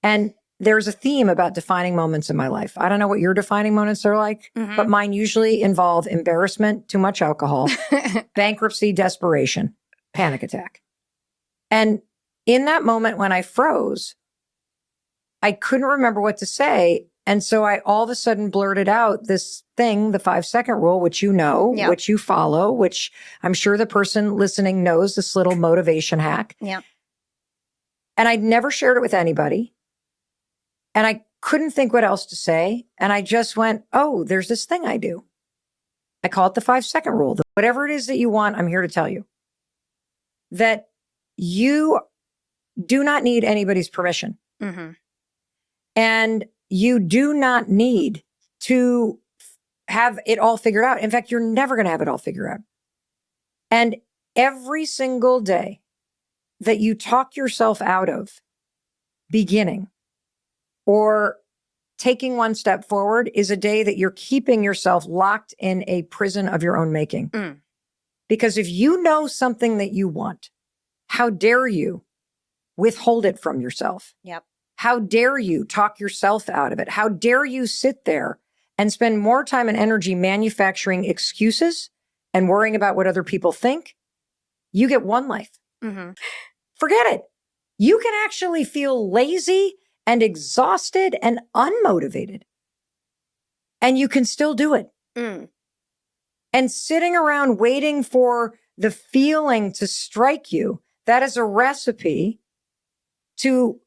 And there's a theme about defining moments in my life. I don't know what your defining moments are like, but mine usually involve embarrassment, too much alcohol, bankruptcy, desperation, panic attack. And in that moment when I froze, I couldn't remember what to say. And so I all of a sudden blurted out this thing, the 5-second rule, which you know, which you follow, which I'm sure the person listening knows, this little motivation hack. Yeah. And I'd never shared it with anybody. And I couldn't think what else to say. And I just went, oh, there's this thing I do. I call it the 5-second rule. Whatever it is that you want, I'm here to tell you that you do not need anybody's permission. And you do not need to have it all figured out. In fact, you're never going to have it all figured out. And every single day that you talk yourself out of beginning or taking one step forward is a day that you're keeping yourself locked in a prison of your own making. Because if you know something that you want, how dare you withhold it from yourself? How dare you talk yourself out of it? How dare you sit there and spend more time and energy manufacturing excuses and worrying about what other people think? You get one life. Forget it. You can actually feel lazy and exhausted and unmotivated. And you can still do it. And sitting around waiting for the feeling to strike you, that is a recipe to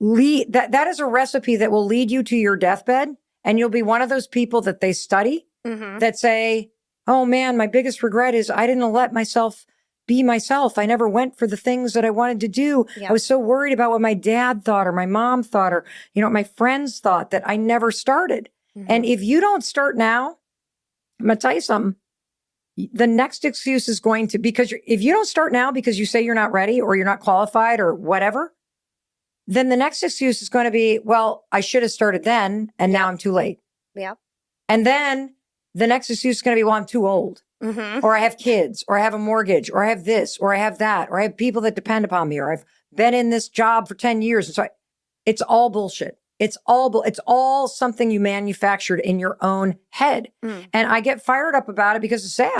lead, that is a recipe that will lead you to your deathbed. And you'll be one of those people that they study that say, oh man, my biggest regret is I didn't let myself be myself. I never went for the things that I wanted to do. I was so worried about what my dad thought or my mom thought or, you know, my friends thought that I never started. And if you don't start now, I'm going to tell you something. The next excuse is going to, because if you don't start now because you say you're not ready or you're not qualified or whatever, then the next excuse is going to be, well, I should have started then and now I'm too late. And then the next excuse is going to be, well, I'm too old. Or I have kids, or I have a mortgage, or I have this, or I have that, or I have people that depend upon me, or I've been in this job for 10 years. And so it's all bullshit. It's all something you manufactured in your own head. And I get fired up about it because it's sad.